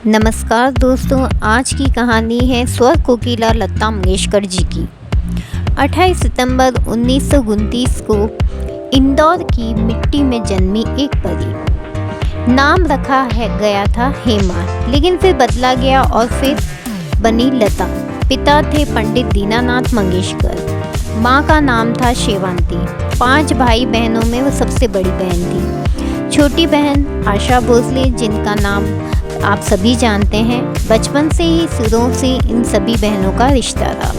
नमस्कार दोस्तों, आज की कहानी है स्वर कोकिला लता मंगेशकर जी की। 28 सितंबर 1929 को इंदौर की मिट्टी में जन्मी एक परी। नाम रखा गया था हेमा, लेकिन फिर बदला गया और फिर बनी लता। पिता थे पंडित दीनानाथ मंगेशकर, माँ का नाम था शेवांती। 5 भाई बहनों में वो सबसे बड़ी बहन थी। छोटी बहन आशा भोसले, जिनका नाम आप सभी जानते हैं। बचपन से ही सुरों से इन सभी बहनों का रिश्ता रहा।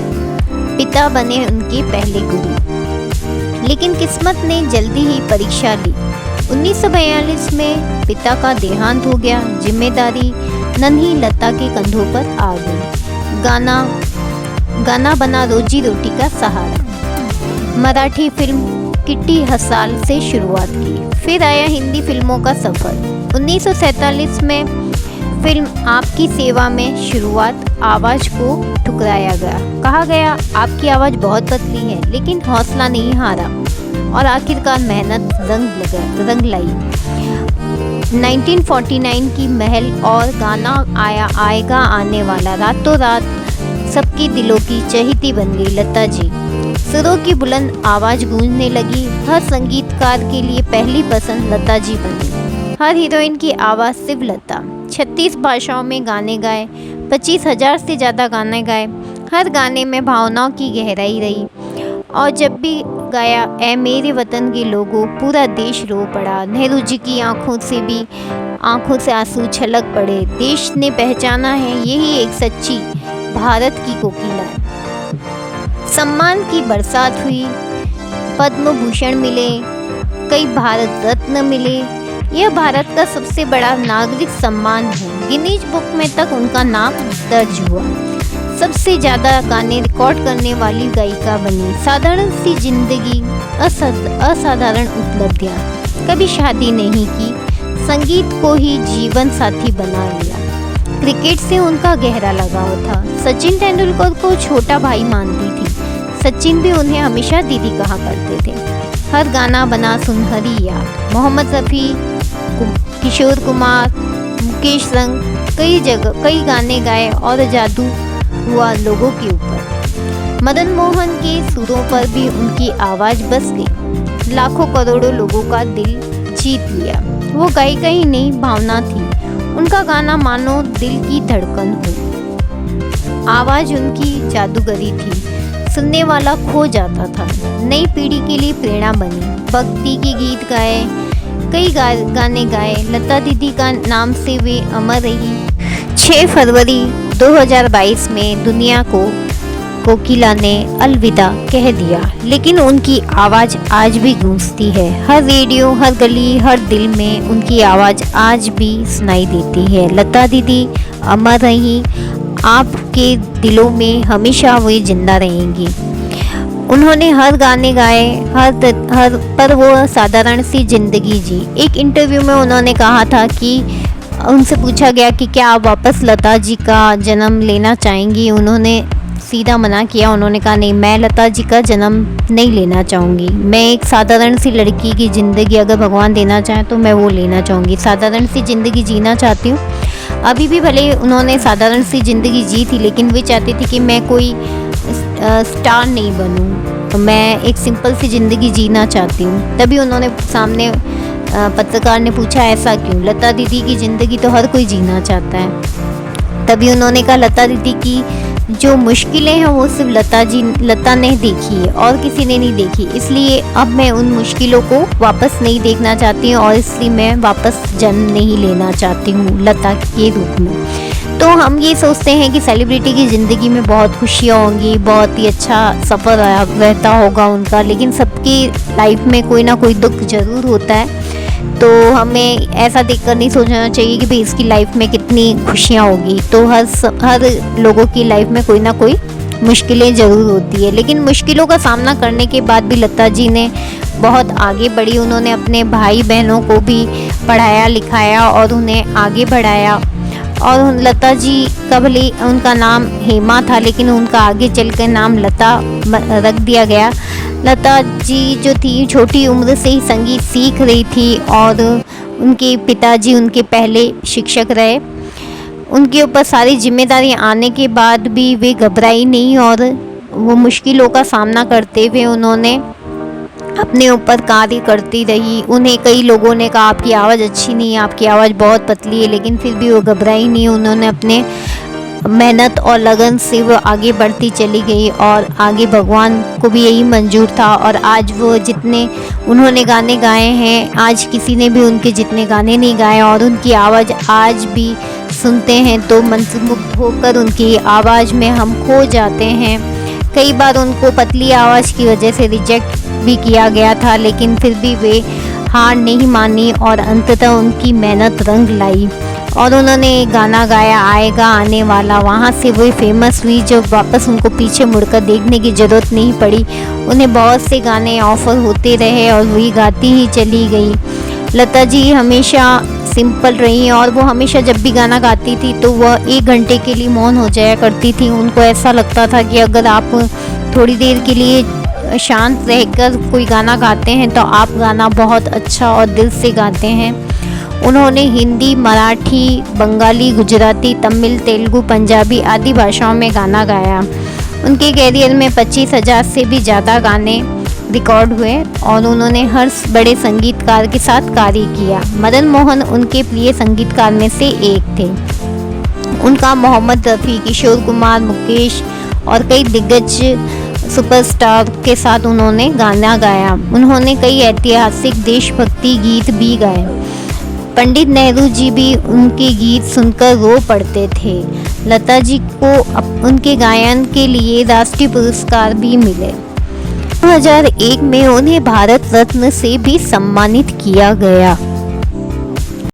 पिता बने उनके पहले गुरु, लेकिन किस्मत ने जल्दी ही परीक्षा ली। 1942 में पिता का देहांत हो गया। जिम्मेदारी नन्ही लता के कंधों पर आ गई। गाना बना रोजी रोटी का सहारा। मराठी फिल्म किट्टी हसाल से शुरुआत की, फिर आया हिंदी फिल्मों का सफर। 1947 में फिल्म आपकी सेवा में शुरुआत आवाज़ को ठुकराया गया। कहा गया आपकी आवाज़ बहुत पतली है, लेकिन हौसला नहीं हारा और आखिरकार मेहनत रंग लाई। 1949 की महल और गाना आएगा आने वाला रातों रात सबकी दिलों की चहेती बन गई लता जी। सुरों की बुलंद आवाज़ गूंजने लगी। हर संगीतकार के लिए पहली पसंद लता जी बनी। हर हीरोइन की आवाज़ सिर्फ लता। 36 भाषाओं में गाने गाए, 25,000 से ज़्यादा गाने गाए। हर गाने में भावनाओं की गहराई रही और जब भी गाया ऐ मेरे वतन के लोगों, पूरा देश रो पड़ा। नेहरू जी की आंखों से आंसू छलक पड़े। देश ने पहचाना है, यही एक सच्ची भारत की कोकिला है। सम्मान की बरसात हुई, पद्म भूषण मिले, कई भारत रत्न मिले। यह भारत का सबसे बड़ा नागरिक सम्मान है। गिनीज बुक में तक उनका नाम दर्ज हुआ। सबसे ज़्यादा गाने रिकॉर्ड करने वाली गायिका बनी। साधारण सी जिंदगी, असाधारण उपलब्धियाँ। कभी शादी नहीं की, संगीत को ही जीवन साथी बना लिया। क्रिकेट से उनका गहरा लगाव था। सचिन तेंदुलकर को छोटा भाई मानती थी। सचिन भी उन्हें हमेशा दीदी कहा करते थे। हर गाना बना सुनहरी याद। मोहम्मद रफ़ी, किशोर कुमार, मुकेश संग कई गाने गाए और जादू हुआ लोगों के ऊपर। मदन मोहन के सुरों पर भी उनकी आवाज़ बस गई। लाखों करोड़ों लोगों का दिल जीत लिया। वो गायिका ही नहीं, भावना थी। उनका गाना मानो दिल की धड़कन हो। आवाज़ उनकी जादूगरी थी, सुनने वाला खो जाता था। नई पीढ़ी के लिए प्रेरणा बनी। भक्ति के गीत गाए, कई गाने गाए। लता दीदी का नाम से वे अमर रही। 6 फरवरी 2022 में दुनिया को कोकिला ने अलविदा कह दिया, लेकिन उनकी आवाज़ आज भी गूंजती है। हर रेडियो, हर गली, हर दिल में उनकी आवाज़ आज भी सुनाई देती है। लता दीदी अमर रही, आपके दिलों में हमेशा वे जिंदा रहेंगी। उन्होंने हर गाने गाए, हर पर वो साधारण सी जिंदगी जी। एक इंटरव्यू में उन्होंने कहा था कि उनसे पूछा गया कि क्या आप वापस लता जी का जन्म लेना चाहेंगी। उन्होंने सीधा मना किया। उन्होंने कहा नहीं, मैं लता जी का जन्म नहीं लेना चाहूँगी। मैं एक साधारण सी लड़की की ज़िंदगी अगर भगवान देना चाहें तो मैं वो लेना चाहूँगी। साधारण सी ज़िंदगी जीना चाहती हूँ। अभी भी भले उन्होंने साधारण सी ज़िंदगी जी थी, लेकिन वे चाहती थी कि मैं कोई स्टार नहीं बनूं, मैं एक सिंपल सी ज़िंदगी जीना चाहती हूँ। तभी उन्होंने सामने पत्रकार ने पूछा ऐसा क्यों। लता दीदी की ज़िंदगी तो हर कोई जीना चाहता है। तभी उन्होंने कहा लता दीदी की जो मुश्किलें हैं वो सिर्फ लता ने देखी है और किसी ने नहीं देखी। इसलिए अब मैं उन मुश्किलों को वापस नहीं देखना चाहती हूँ और इसलिए मैं वापस जन्म नहीं लेना चाहती हूँ लता के रूप में। तो हम ये सोचते हैं कि सेलिब्रिटी की ज़िंदगी में बहुत खुशियाँ होंगी, बहुत ही अच्छा सफ़र रहता होगा उनका, लेकिन सबकी लाइफ में कोई ना कोई दुख ज़रूर होता है। तो हमें ऐसा देखकर नहीं सोचना चाहिए कि भाई इसकी लाइफ में कितनी खुशियाँ होगी। तो हर लोगों की लाइफ में कोई ना कोई मुश्किलें ज़रूर होती है, लेकिन मुश्किलों का सामना करने के बाद भी लता जी ने बहुत आगे बढ़ी। उन्होंने अपने भाई बहनों को भी पढ़ाया लिखाया और उन्हें आगे बढ़ाया। और लता जी का भले उनका नाम हेमा था, लेकिन उनका आगे चलकर नाम लता रख दिया गया। लता जी जो थी छोटी उम्र से ही संगीत सीख रही थी और उनके पिताजी उनके पहले शिक्षक रहे। उनके ऊपर सारी जिम्मेदारी आने के बाद भी वे घबराई नहीं और वो मुश्किलों का सामना करते हुए उन्होंने अपने ऊपर कार्य करती रही। उन्हें कई लोगों ने कहा आपकी आवाज़ अच्छी नहीं है, आपकी आवाज़ बहुत पतली है, लेकिन फिर भी वो घबराई नहीं। उन्होंने अपने मेहनत और लगन से वो आगे बढ़ती चली गई और आगे भगवान को भी यही मंजूर था। और आज वो जितने उन्होंने गाने गाए हैं, आज किसी ने भी उनके जितने गाने नहीं गाए और उनकी आवाज़ आज भी सुनते हैं तो मंत्रमुग्ध होकर उनकी आवाज़ में हम खो जाते हैं। कई बार उनको पतली आवाज़ की वजह से रिजेक्ट भी किया गया था, लेकिन फिर भी वे हार नहीं मानी और अंततः उनकी मेहनत रंग लाई और उन्होंने गाना गाया आएगा आने वाला। वहाँ से वो फेमस हुई, जो वापस उनको पीछे मुड़कर देखने की ज़रूरत नहीं पड़ी। उन्हें बहुत से गाने ऑफ़र होते रहे और वही गाती ही चली गई। लता जी हमेशा सिंपल रही और वो हमेशा जब भी गाना गाती थी तो वह 1 घंटे के लिए मौन हो जाया करती थी। उनको ऐसा लगता था कि अगर आप थोड़ी देर के लिए शांत रहकर कोई गाना गाते हैं तो आप गाना बहुत अच्छा और दिल से गाते हैं। उन्होंने हिंदी, मराठी, बंगाली, गुजराती, तमिल, तेलुगु, पंजाबी आदि भाषाओं में गाना गाया। उनके कैरियर में 25,000 से भी ज़्यादा गाने रिकॉर्ड हुए और उन्होंने हर बड़े संगीतकार के साथ कार्य किया। मदन मोहन उनके प्रिय संगीतकार में से एक थे। उनका मोहम्मद रफ़ी, किशोर कुमार, मुकेश और कई दिग्गज सुपरस्टार के साथ उन्होंने गाना गाया। उन्होंने कई ऐतिहासिक देशभक्ति गीत भी गाए। पंडित नेहरू जी भी उनके गीत सुनकर रो पड़ते थे। लता जी को उनके गायन के लिए राष्ट्रीय पुरस्कार भी मिले। 2001 में उन्हें भारत रत्न से भी सम्मानित किया गया।